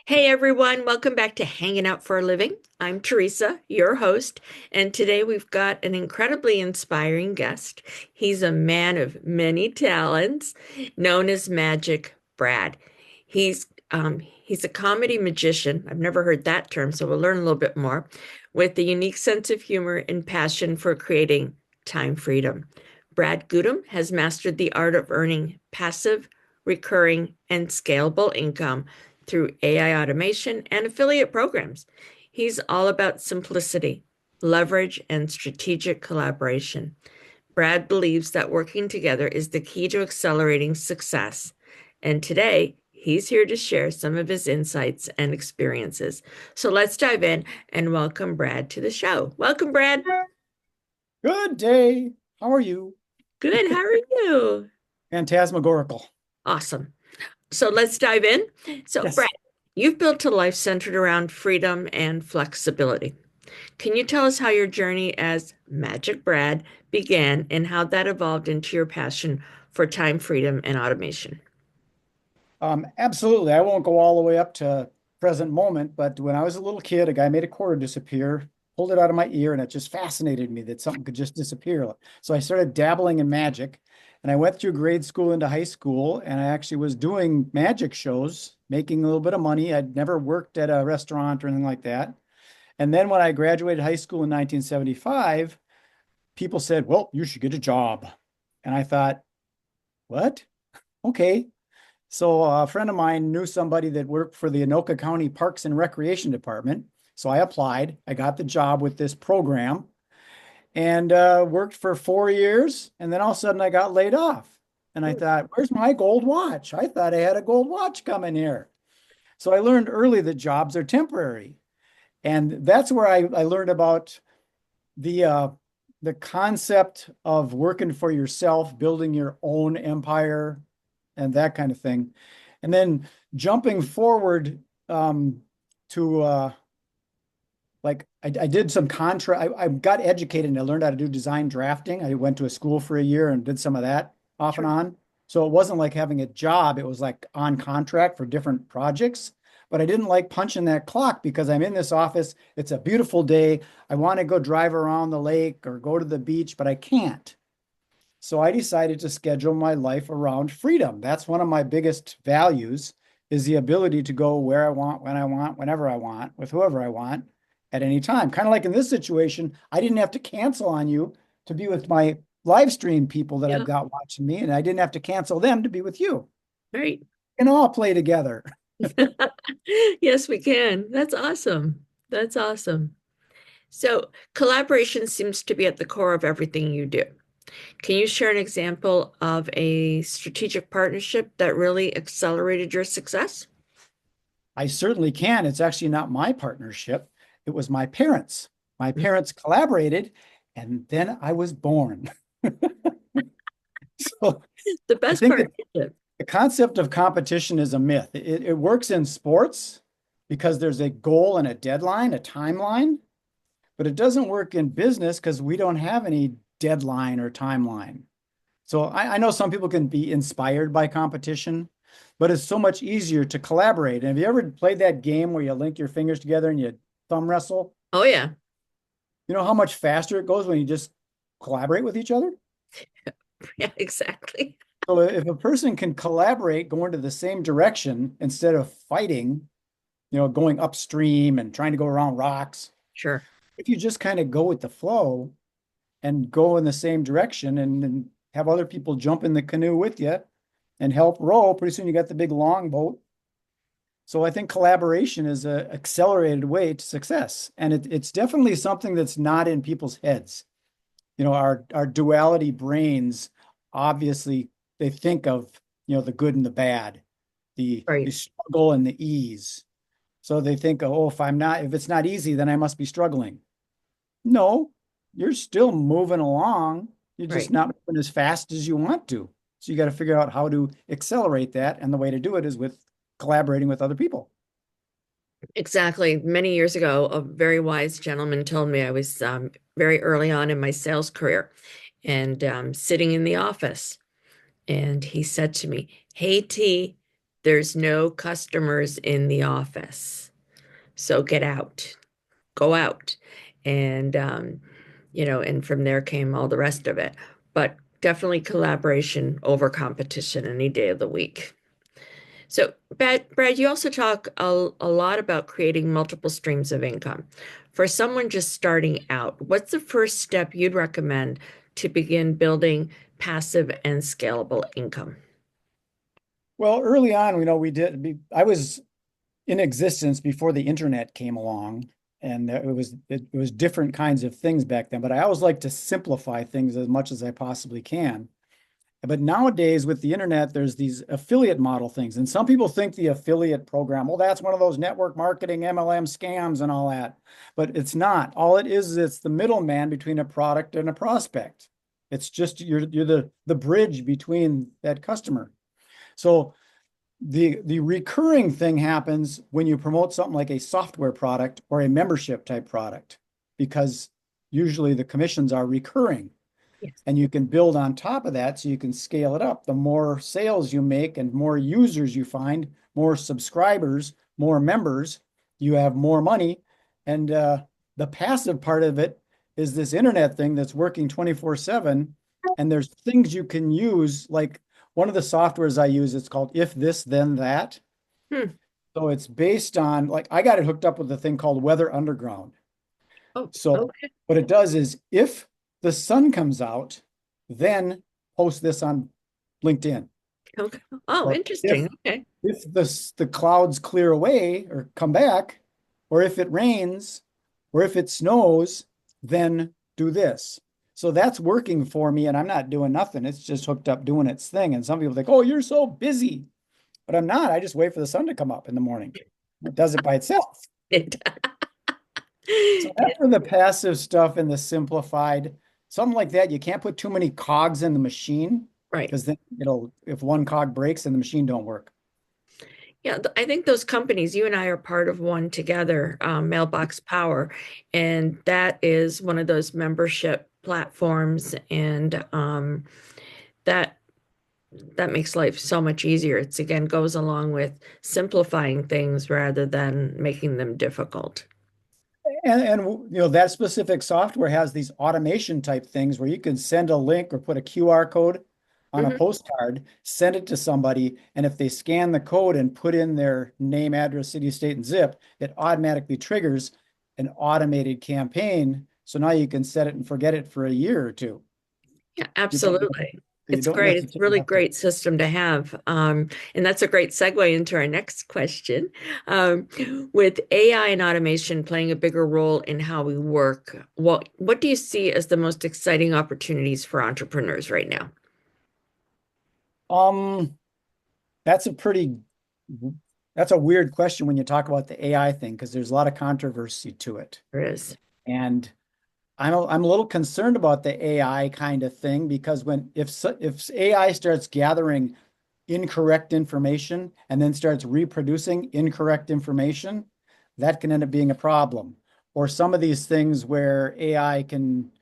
Hey everyone, welcome back to Hanging Out for a Living. I'm Teresa, your host, and today we've got an incredibly inspiring guest. He's a man of many talents, known as Magic Brad. He's a comedy magician. I've never heard that term, so we'll learn a little bit more, with a unique sense of humor and passion for creating time freedom. Brad Goodham has mastered the art of earning passive, recurring, and scalable income through AI automation and affiliate programs. He's all about simplicity, leverage, and strategic collaboration. Brad believes that working together is the key to accelerating success. And today, he's here to share some of his insights and experiences. So let's dive in and welcome Brad to the show. Welcome, Brad. Good day. How are you? Good. How are you? Phantasmagorical. Awesome. So let's dive in. So, Brad, Yes. you've built a life centered around freedom and flexibility. Can you tell us how your journey as Magic Brad began and how that evolved into your passion for time freedom and automation? Absolutely. I won't go all the way up to present moment, but when I was a little kid, a guy made a quarter disappear, pulled it out of my ear, and it just fascinated me that something could just disappear. So I started dabbling in magic, and I went through grade school into high school, and I actually was doing magic shows, making a little bit of money. I'd never worked at a restaurant or anything like that. And then when I graduated high school in 1975, people said, "Well, you should get a job." And I thought, what? Okay. So a friend of mine knew somebody that worked for the Anoka County Parks and Recreation Department. So I applied. I got the job with this program and worked for 4 years. And then all of a sudden I got laid off. And I Hmm, thought, where's my gold watch? I thought I had a gold watch coming here. So I learned early that jobs are temporary. And that's where I learned about the uh, the concept of working for yourself, building your own empire, and that kind of thing. And then jumping forward to I did some contract. I got educated and I learned how to do design drafting. I went to a school for a year and did some of that off and sure. on. So it wasn't like having a job. It was like on contract for different projects. But I didn't like punching that clock because I'm in this office. It's a beautiful day. I want to go drive around the lake or go to the beach, but I can't. So I decided to schedule my life around freedom. That's one of my biggest values is the ability to go where I want, when I want, whenever I want, with whoever I want at any time. Kind of like in this situation, I didn't have to cancel on you to be with my live stream people that I've Yeah, got watching me, and I didn't have to cancel them to be with you. right. We can all play together. Yes, we can. That's awesome. That's awesome. So, collaboration seems to be at the core of everything you do. Can you share an example of a strategic partnership that really accelerated your success? I certainly can. It's actually not my partnership. It was my parents. My parents collaborated, and then I was born. So The I best think that partnership. the concept of competition is a myth. It works in sports because there's a goal and a deadline, a timeline, but it doesn't work in business because we don't have any deadline or timeline. So I know some people can be inspired by competition, but it's so much easier to collaborate. And have you ever played that game where you link your fingers together and you thumb wrestle? Oh, yeah. You know how much faster it goes when you just collaborate with each other? Yeah, exactly. So if a person can collaborate going to the same direction instead of fighting, going upstream and trying to go around rocks, Sure. if you just kind of go with the flow and go in the same direction and have other people jump in the canoe with you and help row, pretty soon you got the big long boat. So I think collaboration is an accelerated way to success. And it's definitely something that's not in people's heads. Our duality brains, obviously, they think of, the good and the bad, the Right. struggle and the ease. So they think, oh, if it's not easy, then I must be struggling. No, you're still moving along. You're just Right. not moving as fast as you want to. So you got to figure out how to accelerate that. And the way to do it is with collaborating with other people. Exactly. Many years ago, a very wise gentleman told me I was very early on in my sales career and sitting in the office. And he said to me, "Hey, T, There's no customers in the office. So get out, go out. And, and from there came all the rest of it. But definitely collaboration over competition any day of the week. So, Brad, you also talk a lot about creating multiple streams of income. For someone just starting out, what's the first step you'd recommend to begin building passive and scalable income? Well, early on, I was in existence before the internet came along, and it was different kinds of things back then, but I always like to simplify things as much as I possibly can. But nowadays with the internet, there's these affiliate model things. And some people think the affiliate program, well, that's one of those network marketing MLM scams and all that. But it's not. All it is it's the middleman between a product and a prospect. It's just you're the bridge between that customer. So the recurring thing happens when you promote something like a software product or a membership type product, because usually the commissions are recurring. Yes. And you can build on top of that so you can scale it up. The more sales you make and more users you find, more subscribers, more members, you have more money. And the passive part of it is this internet thing that's working 24/7. And there's things you can use, like one of the softwares I use, it's called If This, Then That. Hmm. So it's based on, like, I got it hooked up with a thing called Weather Underground. Oh, So okay. what it does is if the sun comes out, then post this on LinkedIn. Okay. Oh, Or if interesting. Okay. the clouds clear away or come back, or if it rains, or if it snows, then do this. So that's working for me, and I'm not doing nothing. It's just hooked up doing its thing. And some people think, "Oh, you're so busy," but I'm not. I just wait for the sun to come up in the morning. It does it by itself. It, So after the passive stuff and the simplified, something like that, you can't put too many cogs in the machine right. because then if one cog breaks, then the machine don't work. Yeah, I think those companies, you and I are part of one together, Mailbox Power, and that is one of those membership platforms, and that that makes life so much easier. It's again goes along with simplifying things rather than making them difficult. And that specific software has these automation type things where you can send a link or put a QR code on a Mhm. postcard, send it to somebody, and if they scan the code and put in their name, address, city, state, and zip, it automatically triggers an automated campaign. So now you can set it and forget it for a year or two. Yeah, You don't, absolutely. you It's don't great. It's a necessarily really have to. great system to have. And that's a great segue into our next question. Um, with AI and automation playing a bigger role in how we work, what do you see as the most exciting opportunities for entrepreneurs right now? Um, that's a pretty that's a weird question when you talk about the AI thing because there's a lot of controversy to it. There is. And I'm a little concerned about the AI kind of thing because if AI starts gathering incorrect information and then starts reproducing incorrect information, that can end up being a problem. Or some of these things where AI can,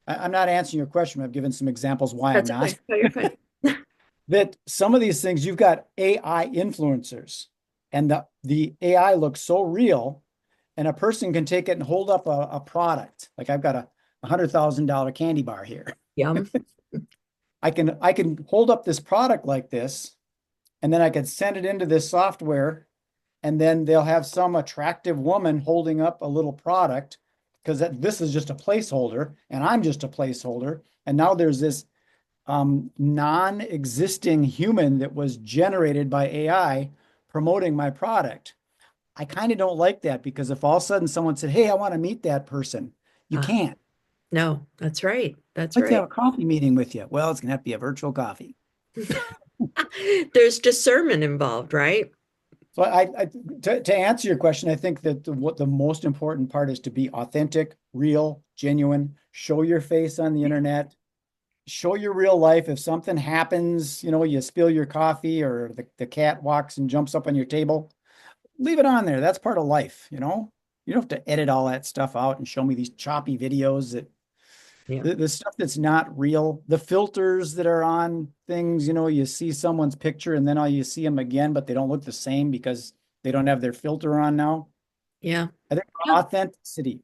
I'm not answering your question, but I've given some examples why I'm That's not. okay. Oh, you're fine. That some of these things you've got AI influencers and the AI looks so real and a person can take it and hold up a product. Like I've got a $100,000 candy bar here. Yum. I can hold up this product like this, and then I can send it into this software, and then they'll have some attractive woman holding up a little product because this is just a placeholder, and I'm just a placeholder. And now there's this non-existing human that was generated by AI promoting my product. I kind of don't like that because if all of a sudden someone said, "Hey, I want to meet that person," you Ah, can't. no, that's right. That's I'd like to have right. a coffee meeting with you. Well, it's going to have to be a virtual coffee. There's discernment involved, right? So to answer your question, I think that what the most important part is to be authentic, real, genuine, show your face on the internet, show your real life. If something happens, you spill your coffee or the cat walks and jumps up on your table, leave it on there. That's part of life. You don't have to edit all that stuff out and show me these choppy videos that Yeah. The stuff that's not real, the filters that are on things, you see someone's picture and then all you see them again, but they don't look the same because they don't have their filter on now. Yeah. I think Yeah. authenticity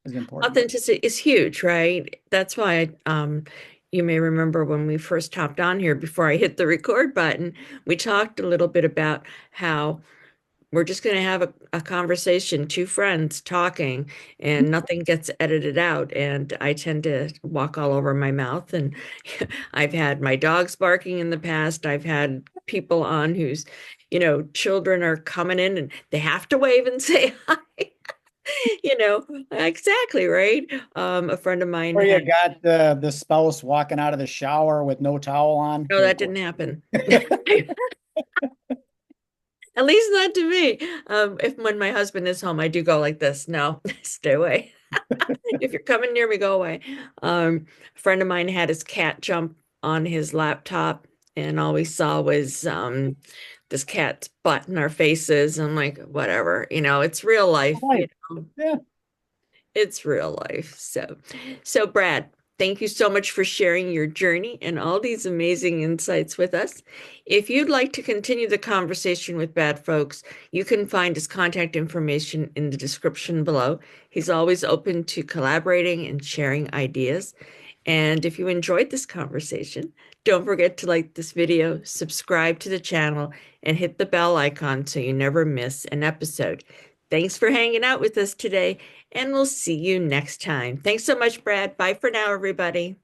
is important. Authenticity is huge, right? That's why you may remember when we first hopped on here before I hit the record button, we talked a little bit about how we're just going to have a conversation, two friends talking, and nothing gets edited out. And I tend to walk all over my mouth. And I've had my dogs barking in the past. I've had people on whose, children are coming in and they have to wave and say hi. Exactly, right? A friend of mine Or you had, got the spouse walking out of the shower with no towel on. no, Oh that boy. didn't happen. At least not to me. If when my husband is home, I do go like this. No, stay away. If you're coming near me, go away. A friend of mine had his cat jump on his laptop, and all we saw was this cat's butt in our faces. I'm like, whatever, it's real life, Life. Yeah. it's real life. So Brad, thank you so much for sharing your journey and all these amazing insights with us. If you'd like to continue the conversation with Bad Folks, you can find his contact information in the description below. He's always open to collaborating and sharing ideas. And if you enjoyed this conversation, don't forget to like this video, subscribe to the channel, and hit the bell icon so you never miss an episode. Thanks for hanging out with us today, and we'll see you next time. Thanks so much, Brad. Bye for now, everybody.